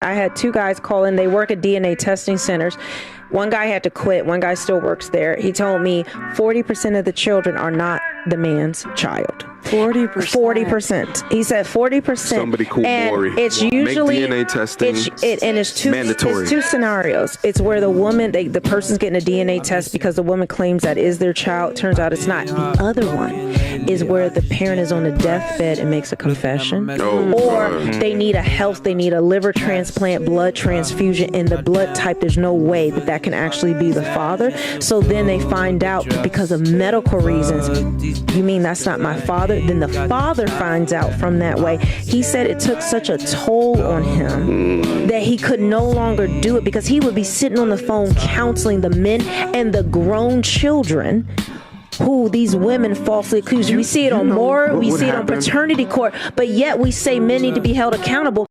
I had two guys call in. They work at DNA testing centers. One guy had to quit. One guy still works there. He told me 40% of the children are not the man's child. 40%. 40%. He said 40%. Somebody call Maury. It's usually make DNA testing it's mandatory. It's two scenarios. It's where the woman, the person's getting a DNA test because the woman claims that is their child. Turns out it's not. The other one is where the parent is on a deathbed and makes a confession, or they need a liver transplant, blood transfusion, and the blood type. There's no way that can actually be the father. So then they find out because of medical reasons. You mean that's not my father? Then the father finds out from that way. He said it took such a toll on him that he could no longer do it because he would be sitting on the phone counseling the men and the grown children who these women falsely accuse. We see it on Moore, we see it on paternity court, but yet we say men need to be held accountable.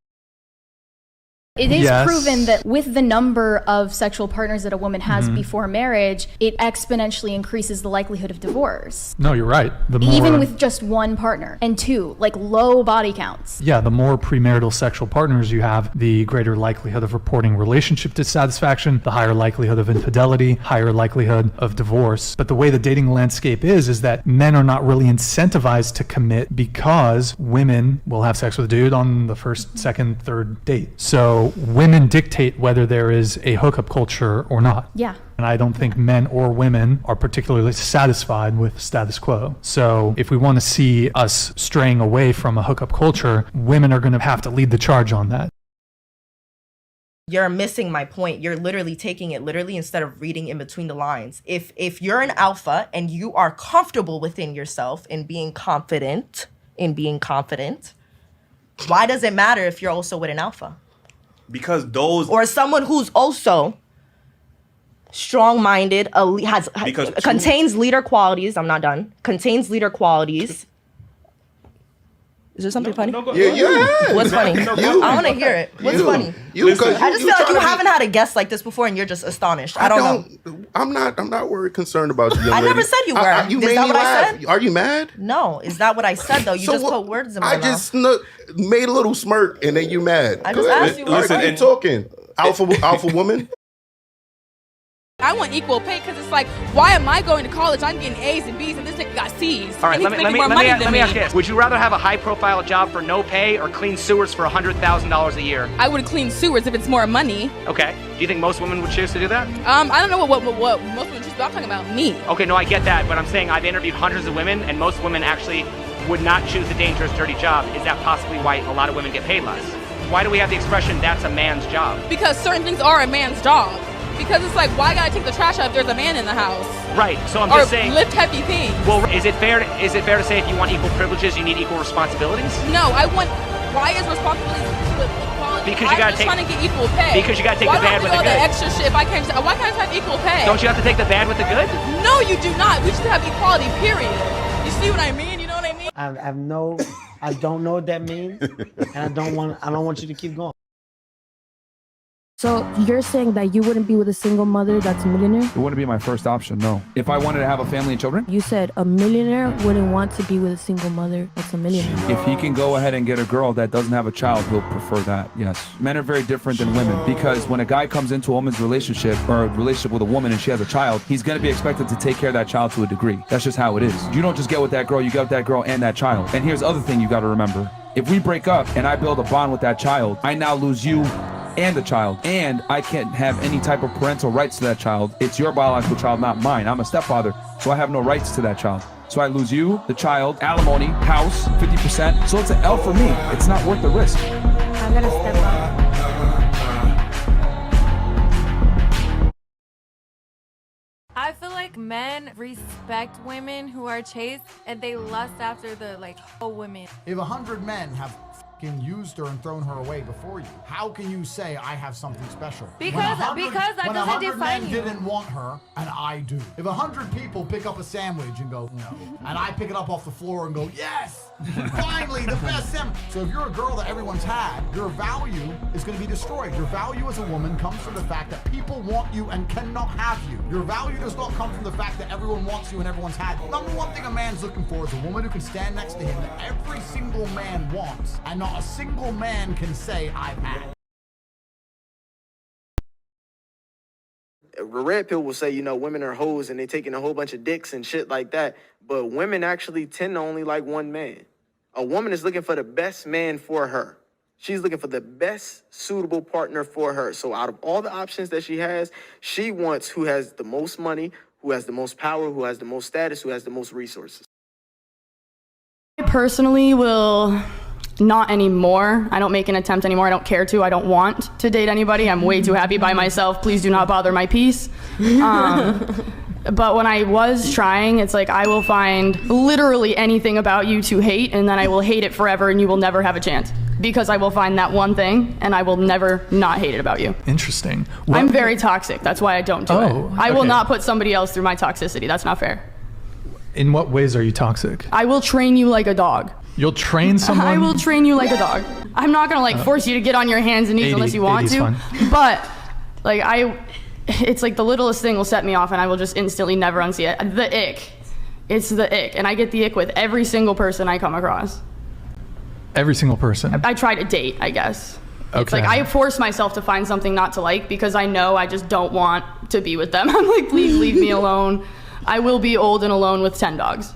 It is proven that with the number of sexual partners that a woman has before marriage, it exponentially increases the likelihood of divorce. No, you're right. Even with just one partner and two, like low body counts. Yeah, the more premarital sexual partners you have, the greater likelihood of reporting relationship dissatisfaction, the higher likelihood of infidelity, higher likelihood of divorce. But the way the dating landscape is that men are not really incentivized to commit because women will have sex with a dude on the first, second, third date. So women dictate whether there is a hookup culture or not. Yeah. And I don't think men or women are particularly satisfied with status quo. So if we want to see us straying away from a hookup culture, women are going to have to lead the charge on that. You're missing my point. You're literally taking it literally instead of reading in between the lines. If you're an alpha and you are comfortable within yourself in being confident, why does it matter if you're also with an alpha? Because those... Or someone who's also strong-minded, contains leader qualities. I'm not done. Contains leader qualities. Is there something funny? Yeah. What's funny? I want to hear it. What's funny? I just feel like you haven't had a guest like this before and you're just astonished. I don't know. I'm not worried concerned about you, young lady. I never said you were. You Is made that me what laugh. I said? Are you mad? No, is that what I said though? You just put words in my mouth. I just made a little smirk and then you mad. I just asked you. Listen, keep talking. Alpha woman. I want equal pay because it's like, why am I going to college? I'm getting A's and B's and this nigga got C's. All right, let me ask you this. Would you rather have a high-profile job for no pay or clean sewers for $100,000 a year? I would clean sewers if it's more money. Okay. Do you think most women would choose to do that? I don't know what most women choose, but I'm talking about me. Okay, no, I get that, but I'm saying I've interviewed hundreds of women, and most women actually would not choose the dangerous, dirty job. Is that possibly why a lot of women get paid less? Why do we have the expression, that's a man's job? Because certain things are a man's job. Because it's like, why gotta take the trash out if there's a man in the house? Right, so I'm just saying... Or lift heavy things. Well, is it fair to say if you want equal privileges, you need equal responsibilities? No, why is responsibility equality? Because you gotta trying to get equal pay. Because you gotta take the bad with the good. Why do all the extra shit if I can't why can't I have equal pay? Don't you have to take the bad with the good? No, you do not. We should have equality, period. You see what I mean? You know what I mean? I don't know what that means, and I don't want you to keep going. So you're saying that you wouldn't be with a single mother that's a millionaire? It wouldn't be my first option, no. If I wanted to have a family and children? You said a millionaire wouldn't want to be with a single mother that's a millionaire. If he can go ahead and get a girl that doesn't have a child, he'll prefer that, yes. Men are very different than women because when a guy comes into a woman's relationship or a relationship with a woman and she has a child, he's going to be expected to take care of that child to a degree. That's just how it is. You don't just get with that girl, you get with that girl and that child. And here's the other thing you got to remember. If we break up and I build a bond with that child, I now lose you and the child, and I can't have any type of parental rights to that child. It's your biological child, not mine. I'm a stepfather, so I have no rights to that child. So I lose you, the child, alimony, house, 50%. So it's an L for me. It's not worth the risk. I'm gonna step up. I feel like men respect women who are chaste and they lust after the whole women. If 100 men have used her and thrown her away before you, how can you say I have something special? Because that doesn't define you. Men didn't want her and I do. If 100 people pick up a sandwich and go no, and I pick it up off the floor and go yes, finally the best sandwich. So if you're a girl that everyone's had, your value is going to be destroyed. Your value as a woman comes from the fact that people want you and cannot have you. Your value does not come from the fact that everyone wants you and everyone's had you. Number one thing a man's looking for is a woman who can stand next to him that every single man wants and not a single man can say I've had. the red pill will say, you know, women are hoes and they taking a whole bunch of dicks and shit like that. But women actually tend to only like one man. A woman is looking for the best man for her. She's looking for the best suitable partner for her. So out of all the options that she has, she wants who has the most money, who has the most power, who has the most status, who has the most resources. I personally will not anymore. I don't make an attempt anymore. I don't care to. I don't want to date anybody. I'm way too happy by myself. Please do not bother my peace. But when I was trying, it's like I will find literally anything about you to hate, and then I will hate it forever, and you will never have a chance. Because I will find that one thing, and I will never not hate it about you. Interesting. I'm very toxic. That's why I don't do it. I will not put somebody else through my toxicity. That's not fair. In what ways are you toxic? I will train you like a dog. You'll train someone? I will train you like a dog. I'm not gonna like force you to get on your hands and knees unless you want to. But like it's like the littlest thing will set me off and I will just instantly never unsee it. The ick. It's the ick. And I get the ick with every single person I come across. Every single person? I try to date, I guess. Okay. It's like I force myself to find something not to like because I know I just don't want to be with them. I'm like, please leave me alone. I will be old and alone with 10 dogs.